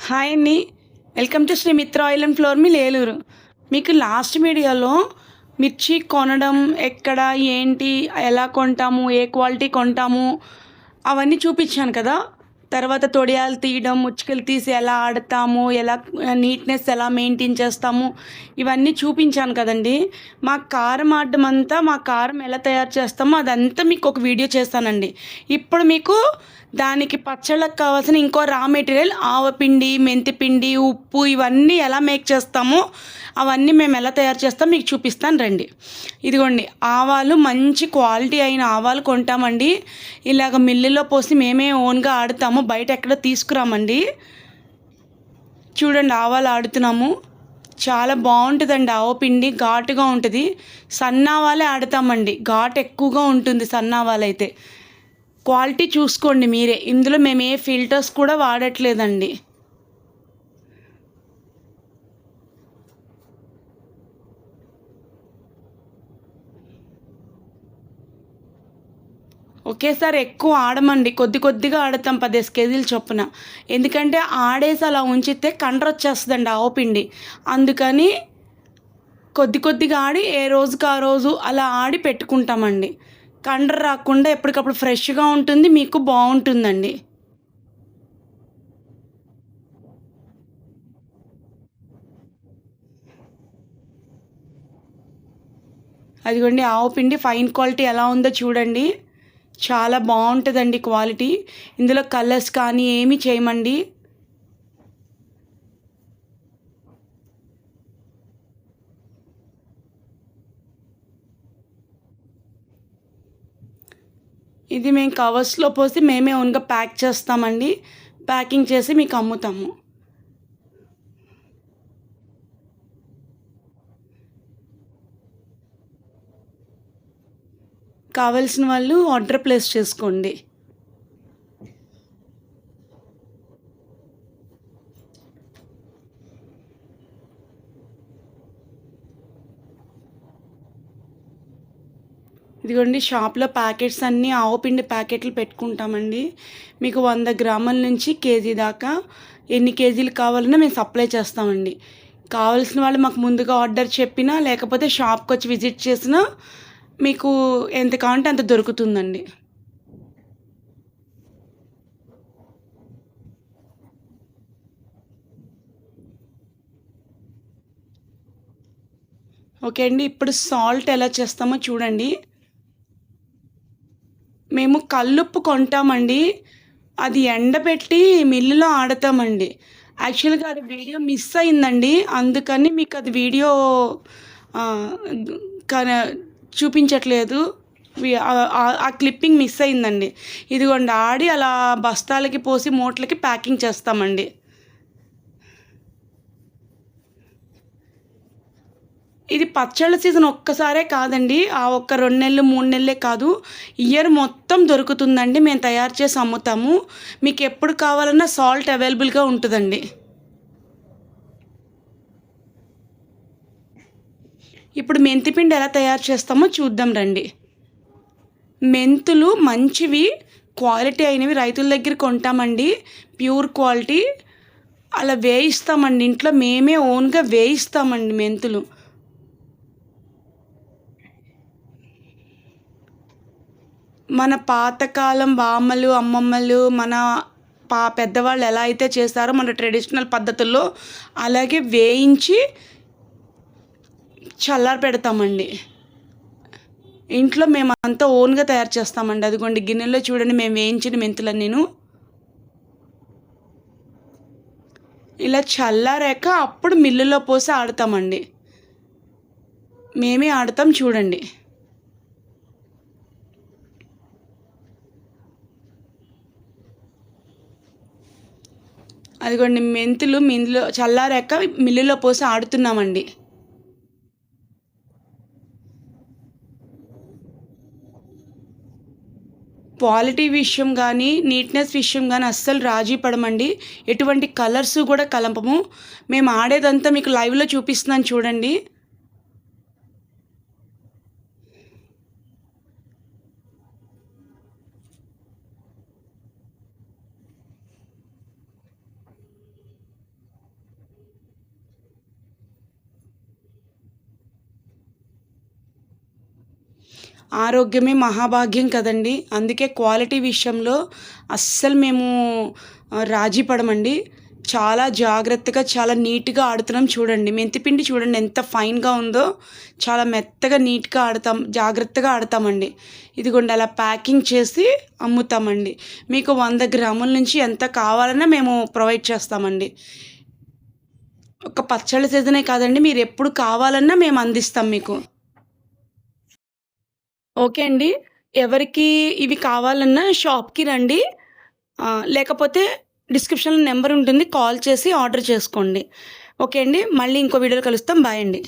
Hi అండి. Welcome to Shri Mitra oil and flour mill Eluru. మీకు last వీడియోలో మిర్చి కొనడం ఎక్కడ, ఏంటి, ఎలా కొంటాము, ఏ క్వాలిటీ కొంటాము అవన్నీ చూపించాను కదా. తర్వాత తొడియాలు తీయడం, ముచ్చుకలు తీసి ఎలా ఆడతాము, ఎలా నీట్నెస్ ఎలా మెయింటైన్ చేస్తాము ఇవన్నీ చూపించాను కదండి. మా కారం ఆడడం అంతా, మా కారం ఎలా తయారు చేస్తామో అదంతా మీకు ఒక వీడియో చేస్తానండి. ఇప్పుడు మీకు దానికి పచ్చళ్ళకి కావాల్సిన ఇంకో రా మెటీరియల్ ఆవపిండి, మెంతిపిండి, ఉప్పు ఇవన్నీ ఎలా మేక్ చేస్తామో అవన్నీ మేము ఎలా తయారు చేస్తాం మీకు చూపిస్తాను రండి. ఇదిగోండి ఆవాలు, మంచి క్వాలిటీ అయిన ఆవాలు కొంటామండి. ఇలాగ మిల్లులో పోసి మేమే ఓన్గా ఆడుతాము, బయట ఎక్కడ తీసుకురామండి. చూడండి ఆవాలు ఆడుతున్నాము, చాలా బాగుంటుందండి. ఆవపిండి ఘాటుగా ఉంటుంది. సన్నావాలే ఆడతామండి, ఘాటు ఎక్కువగా ఉంటుంది సన్నావాలైతే. క్వాలిటీ చూసుకోండి మీరే, ఇందులో మేము ఏ ఫిల్టర్స్ కూడా వాడట్లేదండి. ఒకేసారి ఎక్కువ ఆడమండి, కొద్ది కొద్దిగా ఆడతాం 10 కేజీలు చొప్పున. ఎందుకంటే ఆడేసి అలా ఉంచితే కండ్ర వచ్చేస్తుందండి ఆవపిండి. అందుకని కొద్ది కొద్దిగా ఆడి ఏ రోజుకి ఆ రోజు అలా ఆడి పెట్టుకుంటామండి. కండ్ర రాకుండా ఎప్పటికప్పుడు ఫ్రెష్గా ఉంటుంది, మీకు బాగుంటుందండి. అదిగోండి ఆవపిండి ఫైన్ క్వాలిటీ ఎలా ఉందో చూడండి, చాలా బాగుంటుందండి క్వాలిటీ. ఇందులో కలర్స్ కానీ ఏమీ చేయమండి. ఇది మేము కవర్స్లో పోసి మేమే ఓన్గా ప్యాక్ చేస్తామండి. ప్యాకింగ్ చేసి మీకు అమ్ముతాము. కావలసిన వాళ్ళు ఆర్డర్ ప్లేస్ చేసుకోండి. ఇదిగోండి షాప్లో ప్యాకెట్స్ అన్నీ ఆవపిండి ప్యాకెట్లు పెట్టుకుంటామండి. మీకు 100 గ్రాముల నుంచి కేజీ దాకా ఎన్ని కేజీలు కావాలన్నా మేము సప్లై చేస్తామండి. కావాల్సిన వాళ్ళు మాకు ముందుగా ఆర్డర్ చెప్పినా, లేకపోతే షాప్కి వచ్చి విజిట్ చేసినా మీకు ఎంత కావాలంటే అంత దొరుకుతుందండి. ఓకే అండి, ఇప్పుడు సాల్ట్ ఎలా చేస్తామో చూడండి. మేము కల్లుప్పు కొంటామండి, అది ఎండబెట్టి మిల్లులో ఆడతామండి. యాక్చువల్గా అది వీడియో మిస్ అయిందండి, అందుకని మీకు అది వీడియో ఆ, కన చూపించట్లేదు. ఆ క్లిప్పింగ్ మిస్ అయిందండి. ఇదిగోండి ఆడి అలా బస్తాలకి పోసి మూటలకి ప్యాకింగ్ చేస్తామండి. ఇది పచ్చళ్ళ సీజన్ ఒక్కసారే కాదండి, ఆ ఒక్క 2 నెలలు 3 నెలలే కాదు, ఇయర్ మొత్తం దొరుకుతుందండి. మేము తయారు చేసి అమ్ముతాము. మీకు ఎప్పుడు కావాలన్నా సాల్ట్ అవైలబుల్గా ఉంటుందండి. ఇప్పుడు మెంతిపిండి ఎలా తయారు చేస్తామో చూద్దాం రండి. మెంతులు మంచివి, క్వాలిటీ అయినవి రైతుల దగ్గర కొంటామండి, ప్యూర్ క్వాలిటీ. అలా వేయిస్తామండి, ఇంట్లో మేమే ఓన్గా వేయిస్తామండి మెంతులు. మన పాతకాలం బామ్మలు, అమ్మమ్మలు, మన పెద్దవాళ్ళు ఎలా అయితే చేస్తారో మన ట్రెడిషనల్ పద్ధతుల్లో అలాగే వేయించి చల్లారి పెడతామండి. ఇంట్లో మేము అంతా ఓన్గా తయారు చేస్తామండి. అదిగోండి గిన్నెలో చూడండి మేము వేయించిన మెంతులని నేను ఇలా చల్లారాక అప్పుడు మిల్లులో పోసి ఆడతామండి. మేమే ఆడతాం చూడండి. అదిగోండి మెంతులు మిల్లులో చల్లారాక మిల్లులో పోసి ఆడుతున్నామండి. క్వాలిటీ విషయం కానీ, నీట్నెస్ విషయం కానీ అస్సలు రాజీ పడమండి. ఎటువంటి కలర్స్ కూడా కలపము. మేము ఆడేదంతా మీకు లైవ్లో చూపిస్తున్నాను చూడండి. ఆరోగ్యమే మహాభాగ్యం కదండీ! అందుకే క్వాలిటీ విషయంలో అస్సలు మేము రాజీ పడమండి. చాలా జాగ్రత్తగా, చాలా నీట్‌గా ఆడుతున్నాం చూడండి. మెంతిపిండి చూడండి ఎంత ఫైన్‌గా ఉందో. చాలా మెత్తగా, నీట్‌గా ఆడతాం. జాగ్రత్తగా ఆడతామండి. ఇదిగోండి అలా ప్యాకింగ్ చేసి అమ్ముతామండి. మీకు 100 గ్రాముల నుంచి ఎంత కావాలన్నా మేము ప్రొవైడ్ చేస్తామండి. ఒక పచ్చళ్ళ సీజనే కాదండి. మీరెప్పుడు కావాలన్నా మేము అందిస్తాం మీకు. ఓకే అండి. ఎవరికి ఇవి కావాలన్నా షాప్‌కి రండి. లేకపోతే డిస్క్రిప్షన్‌లో నంబర్ ఉంటుంది. కాల్ చేసి ఆర్డర్ చేసుకోండి. ఓకే అండి. మళ్ళీ ఇంకో వీడియోలో కలుస్తాం. బాయ్ అండి.